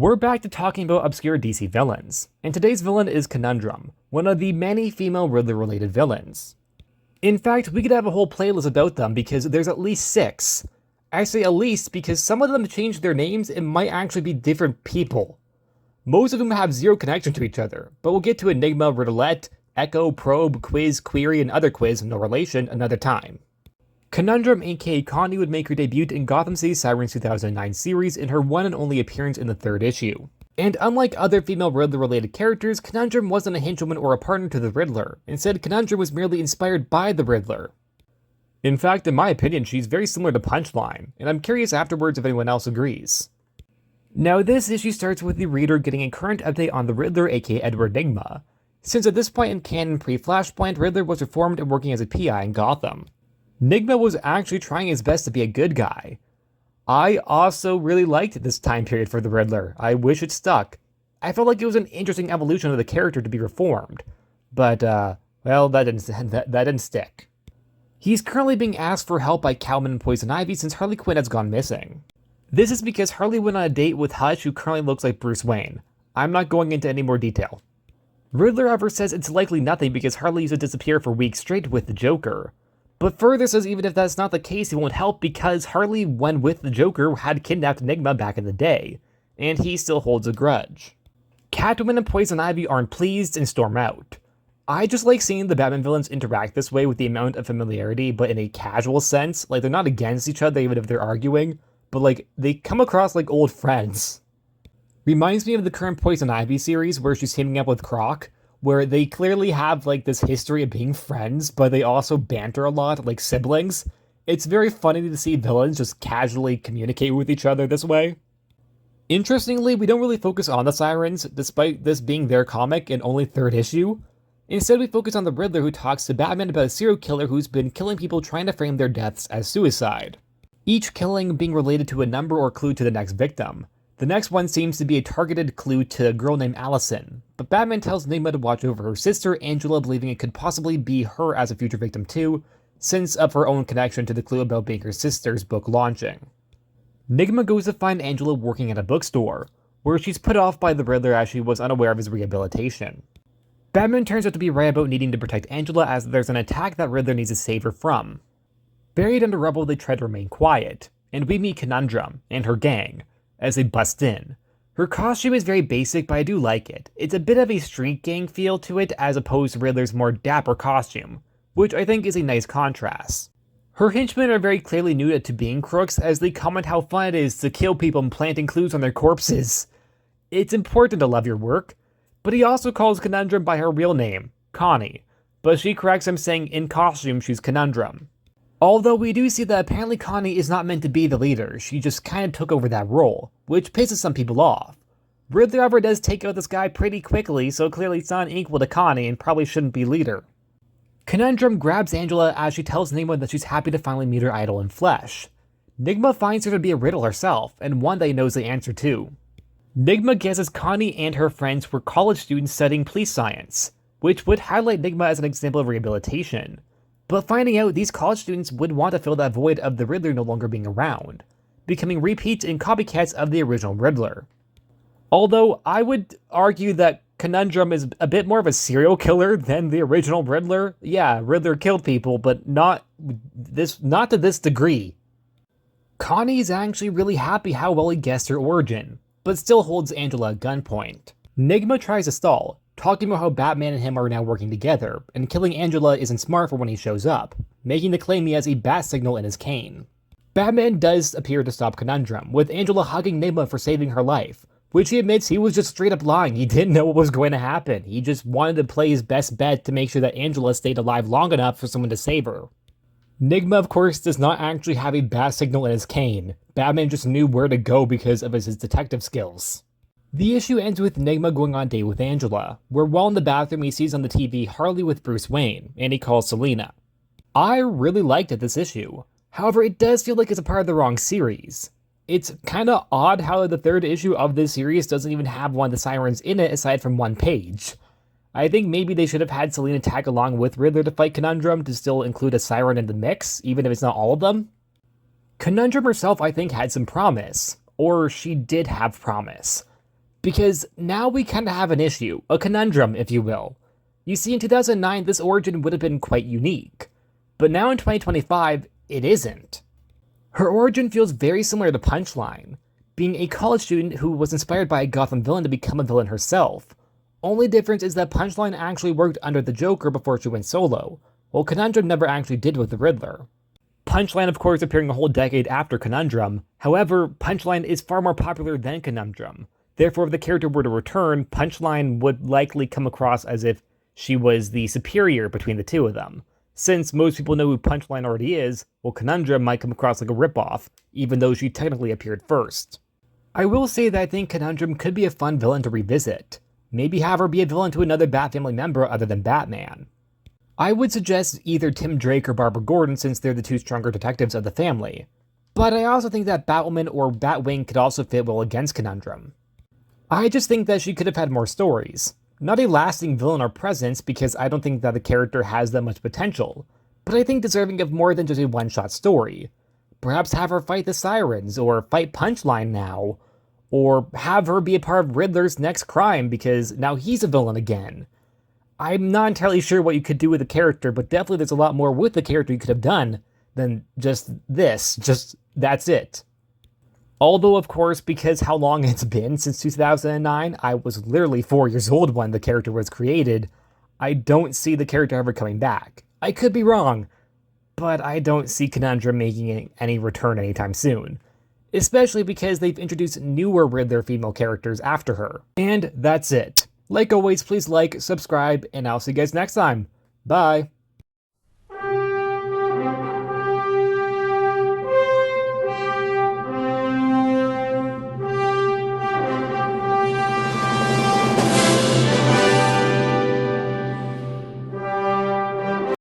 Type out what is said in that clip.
We're back to talking about obscure DC villains, and today's villain is Conundrum, one of the many female Riddler-related villains. In fact, we could have a whole playlist about them because there's at least 6. I say at least because some of them changed their names and might actually be different people. Most of them have zero connection to each other, but we'll get to Enigma, Riddlette, Echo, Probe, Quiz, Query, and other quiz no relation another time. Conundrum aka Connie would make her debut in Gotham City Sirens 2009 series in her one and only appearance in the 3rd issue. And unlike other female Riddler-related characters, Conundrum wasn't a henchwoman or a partner to the Riddler. Instead, Conundrum was merely inspired by the Riddler. In fact, in my opinion, she's very similar to Punchline, and I'm curious afterwards if anyone else agrees. Now, this issue starts with the reader getting a current update on the Riddler aka Edward Nygma, since at this point in canon pre-Flashpoint, Riddler was reformed and working as a PI in Gotham. Nygma was actually trying his best to be a good guy. I also really liked this time period for the Riddler. I wish it stuck. I felt like it was an interesting evolution of the character to be reformed. But, well, that didn't stick. He's currently being asked for help by Catwoman and Poison Ivy since Harley Quinn has gone missing. This is because Harley went on a date with Hush, who currently looks like Bruce Wayne. I'm not going into any more detail. Riddler, however, says it's likely nothing because Harley used to disappear for weeks straight with the Joker. But further says even if that's not the case, he won't help because Harley, when with the Joker, had kidnapped Nygma back in the day, and he still holds a grudge. Catwoman and Poison Ivy aren't pleased and storm out. I just like seeing the Batman villains interact this way with the amount of familiarity, but in a casual sense. Like, they're not against each other even if they're arguing, but like, they come across like old friends. Reminds me of the current Poison Ivy series where she's teaming up with Croc, where they clearly have like this history of being friends, but they also banter a lot like siblings. It's very funny to see villains just casually communicate with each other this way. Interestingly, we don't really focus on the Sirens, despite this being their comic and only 3rd issue. Instead, we focus on the Riddler, who talks to Batman about a serial killer who's been killing people trying to frame their deaths as suicide. Each killing being related to a number or clue to the next victim. The next one seems to be a targeted clue to a girl named Allison, but Batman tells Nygma to watch over her sister, Angela, believing it could possibly be her as a future victim too, since of her own connection to the clue about being her sister's book launching. Nygma goes to find Angela working at a bookstore, where she's put off by the Riddler as she was unaware of his rehabilitation. Batman turns out to be right about needing to protect Angela as there's an attack that Riddler needs to save her from. Buried under rubble, they try to remain quiet, and we meet Conundrum and her gang as they bust in. Her costume is very basic, but I do like it. It's a bit of a street gang feel to it as opposed to Riddler's more dapper costume, which I think is a nice contrast. Her henchmen are very clearly new to being crooks as they comment how fun it is to kill people and planting clues on their corpses. It's important to love your work, but he also calls Conundrum by her real name, Connie, but she corrects him saying in costume she's Conundrum. Although we do see that apparently Connie is not meant to be the leader, she just kinda took over that role, which pisses some people off. Riddler however does take out this guy pretty quickly, so clearly it's not equal to Connie and probably shouldn't be leader. Conundrum grabs Angela as she tells Nygma that she's happy to finally meet her idol in flesh. Nygma finds her to be a riddle herself, and one that he knows the answer to. Nygma guesses Connie and her friends were college students studying police science, which would highlight Nygma as an example of rehabilitation. But finding out these college students would want to fill that void of the Riddler no longer being around, becoming repeats and copycats of the original Riddler. Although I would argue that Conundrum is a bit more of a serial killer than the original Riddler. Yeah, Riddler killed people, but not to this degree. Connie is actually really happy how well he guessed her origin, but still holds Angela at gunpoint. Nygma tries to stall, talking about how Batman and him are now working together, and killing Angela isn't smart for when he shows up, making the claim he has a bat signal in his cane. Batman does appear to stop Conundrum, with Angela hugging Nygma for saving her life, which he admits he was just straight up lying. He didn't know what was going to happen. He just wanted to play his best bet to make sure that Angela stayed alive long enough for someone to save her. Nygma, of course, does not actually have a bat signal in his cane. Batman just knew where to go because of his detective skills. The issue ends with Nygma going on a date with Angela, where while in the bathroom he sees on the TV Harley with Bruce Wayne, and he calls Selina. I really liked this issue. However, it does feel like it's a part of the wrong series. It's kinda odd how the 3rd issue of this series doesn't even have one of the Sirens in it aside from one page. I think maybe they should have had Selina tag along with Riddler to fight Conundrum to still include a Siren in the mix, even if it's not all of them. Conundrum herself, I think, had some promise. Or she did have promise. Because now we kind of have an issue, a conundrum, if you will. You see, in 2009, this origin would have been quite unique. But now in 2025, it isn't. Her origin feels very similar to Punchline, being a college student who was inspired by a Gotham villain to become a villain herself. Only difference is that Punchline actually worked under the Joker before she went solo, while Conundrum never actually did with the Riddler. Punchline, of course, appearing a whole decade after Conundrum. However, Punchline is far more popular than Conundrum. Therefore, if the character were to return, Punchline would likely come across as if she was the superior between the two of them. Since most people know who Punchline already is, well, Conundrum might come across like a ripoff, even though she technically appeared first. I will say that I think Conundrum could be a fun villain to revisit. Maybe have her be a villain to another Bat family member other than Batman. I would suggest either Tim Drake or Barbara Gordon since they're the two stronger detectives of the family. But I also think that Batwoman or Batwing could also fit well against Conundrum. I just think that she could have had more stories. Not a lasting villain or presence because I don't think that the character has that much potential, but I think deserving of more than just a one-shot story. Perhaps have her fight the Sirens, or fight Punchline now, or have her be a part of Riddler's next crime because now he's a villain again. I'm not entirely sure what you could do with the character, but definitely there's a lot more with the character you could have done than just this, that's it. Although, of course, because how long it's been since 2009, I was literally 4 years old when the character was created, I don't see the character ever coming back. I could be wrong, but I don't see Conundrum making any return anytime soon. Especially because they've introduced newer Riddler female characters after her. And that's it. Like always, please like, subscribe, and I'll see you guys next time. Bye!